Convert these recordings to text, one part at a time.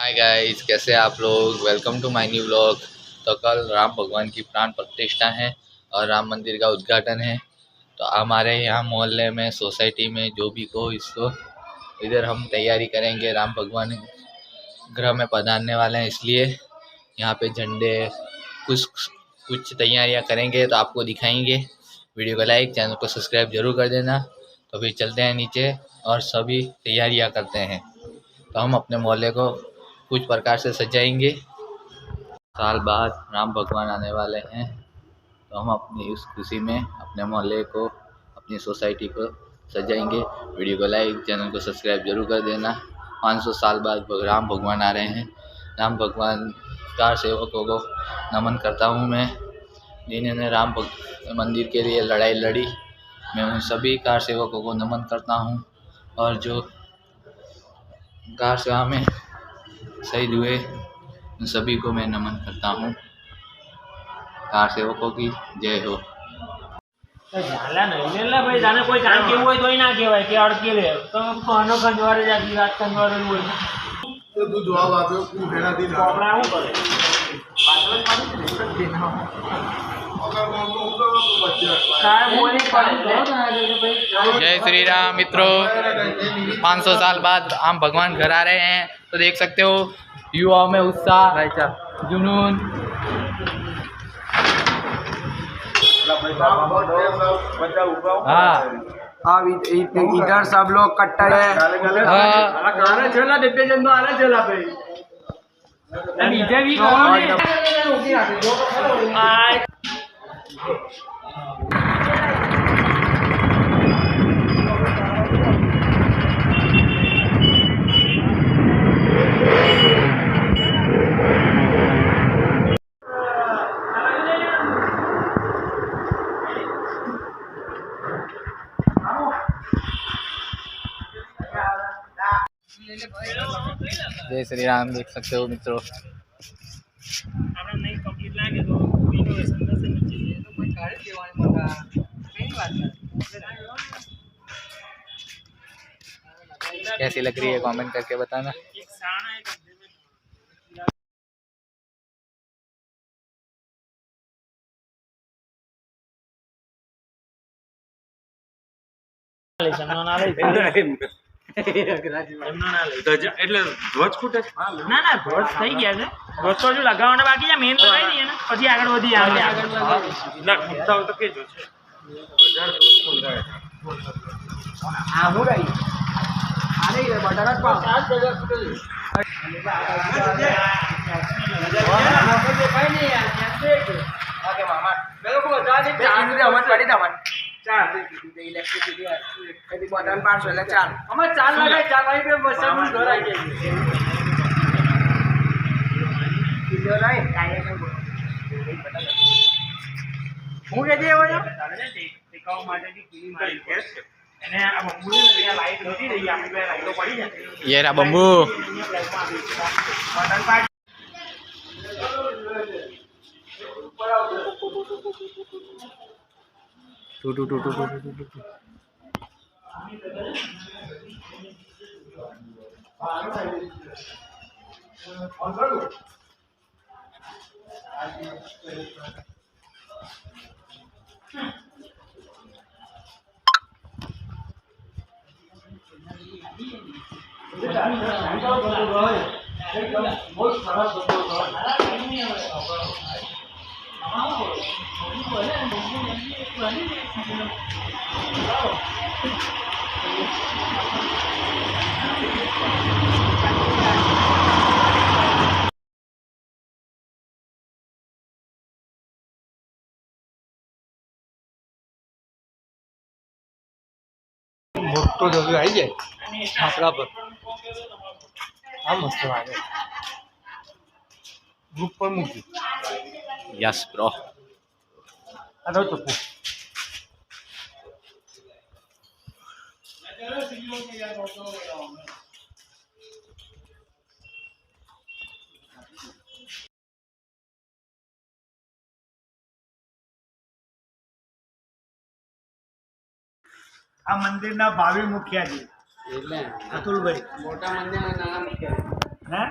Hi guys, कैसे आप लोग। Welcome to my new vlog. तो कल राम भगवान की प्राण प्रतिष्ठा है और राम मंदिर का उद्घाटन है। तो हमारे यहाँ मोहल्ले में, सोसाइटी में, जो भी को इसको इधर हम तैयारी करेंगे। राम भगवान ग्रह में पधारने वाले हैं, इसलिए यहाँ पे झंडे कुछ कुछ तैयारियाँ करेंगे तो आपको दिखाएंगे। वीडियो को लाइक, चैनल को सब्सक्राइब जरूर कर देना। तो फिर चलते हैं नीचे और सभी तैयारियाँ करते हैं। तो हम अपने मोहल्ले को कुछ प्रकार से सजाएंगे। साल बाद राम भगवान आने वाले हैं, तो हम अपनी इस खुशी में अपने मोहल्ले को, अपनी सोसाइटी को सजाएंगे। वीडियो को लाइक, चैनल को सब्सक्राइब जरूर कर देना। 500 साल बाद राम भगवान आ रहे हैं। राम भगवान कार सेवकों को नमन करता हूँ मैं, जिन्होंने राम मंदिर के लिए लड़ाई लड़ी। मैं उन सभी कार सेवकों को नमन करता हूँ, और जो कार सेवा में शहीद हुए उन सभी को मैं नमन करता हूँ। कार सेवकों की जय हो। झाला नहीं ले भाई, जाने कोई काम केવું હોય તોય ના કહેવાય કે અડકે લે તો કોનો ખંજવારે જાતી વાત ખંજવારે હોય તો તું જવાબ આપ્યો હું એનાથી આપણા શું કરે પાછળ પાછળ દેના અગર બોલતો હું તો બચ્ચા સાહેબ બોલી પડે। जय श्री राम मित्रों, 500 साल बाद हम भगवान घर आ रहे हैं। तो देख सकते हो युवाओं में उत्साह, जुनून। हाँ, अब इधर सब लोग कट्टर है। આને છેલ્લા ડબ્બે જંદો આને છેલ્લા ભાઈ બીજે બી जय श्री राम। देख सकते हो मित्रों, આપણે નહીં કમ્પ્લીટ લાગે તો ઇનોવેશન કરશે નીચે તો કોઈ કાઢી દેવાની મોટા કઈ વાત કરે। कैसी लग रही है कमेंट करके बताना। એક સાણા એક એટલે ધ્વજ ફૂટે છે? ના ના ધ્વજ થઈ ગયા છે, ધ્વજ તો હજુ લગાવવાના બાકી છે। મેન લગાવી દઈએ ને પછી આગળ વધી આવે આગળ ના ફૂટતા હોય તો કેજો છે આ હું રહી આને બટર જ પાવ દેખાય નહીં યાર ઓકે મામા મેલો કો જા દે ચાર દે અમર પડી દમન ચાર દે ઇલેક્ટ્રિસિટી કદી બટન 500 એટલે ચાર અમાર ચાર લગાય ચાર ભાઈ બે બસ નું ઘર આવી જાય બીજો નહીં કાય હું કે દે હોય ટેકાવ માટેની કીડી મારી છે એને આ બમ્બુની અહીંયા લાઈટ નથી રહી, આપણી પાસે લાઈટો પડી જાય। ये रहा बम्बू। બટન પાડ टू टू टू टू टू टू टू। મોટો ઢગલો આવી જાય છાપરા પર આ મસ્ત લાગે ગ્રુપ પર મૂકી यस ब्रो। આ તો ચપ્પુ આ મંદિરના ભાવિ મુખિયા છે એટલે અતુલભાઈ। મોટા મંદિર નાના મુખ્ય હે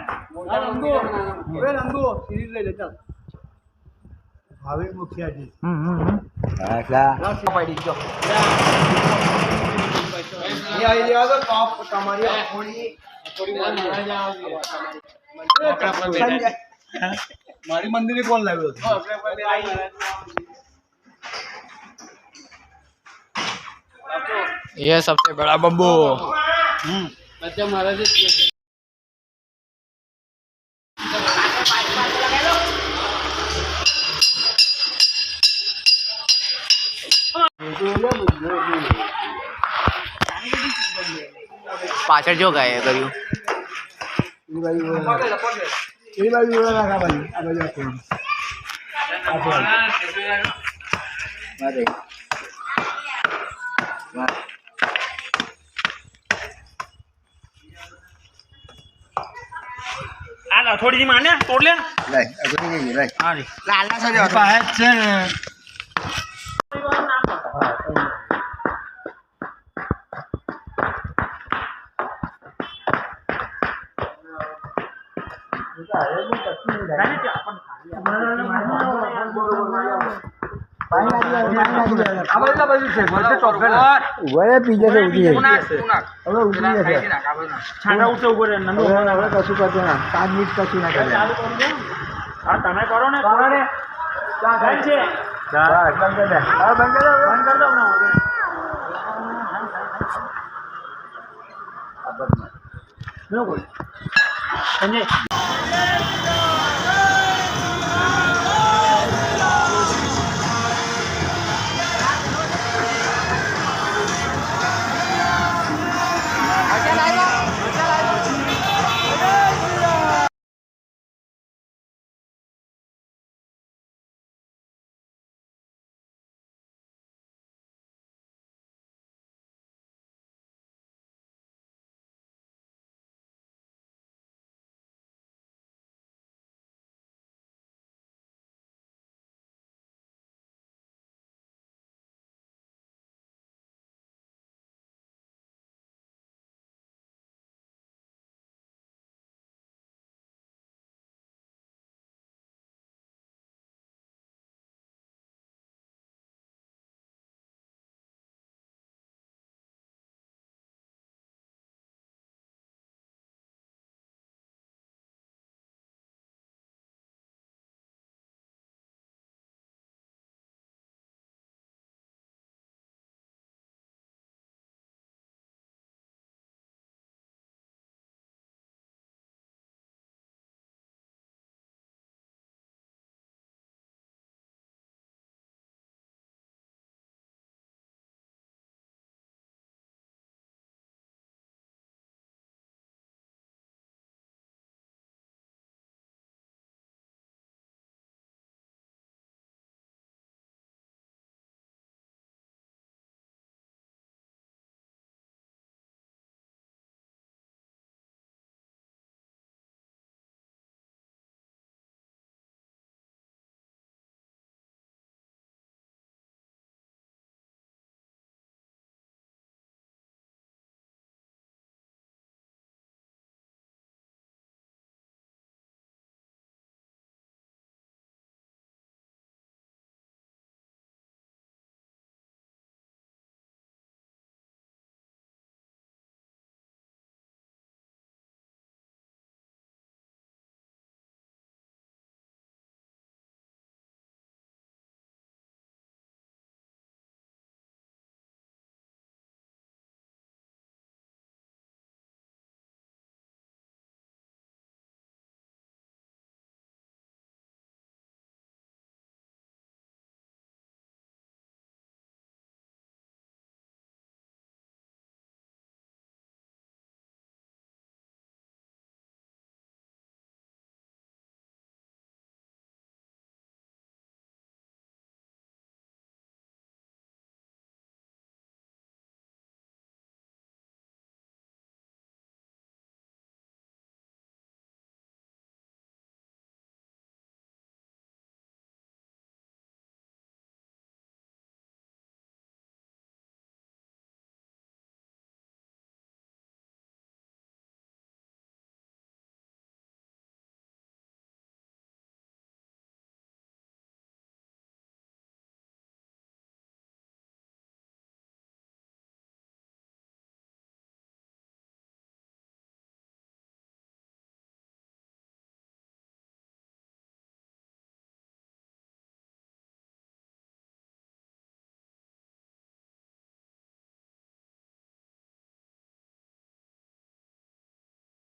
ભાવે મુખિયાજી મારી મંદિરે કોણ લાવ્યો હતો ये सबसे बड़ा बब्बू પાછળ જો ગાય કર્યું એ બાજુ નાખા બાજુ આ બાજુ આ થોડી માને તોડ લે લાલા સાથે પાસે છે ને તમે કરો ને છે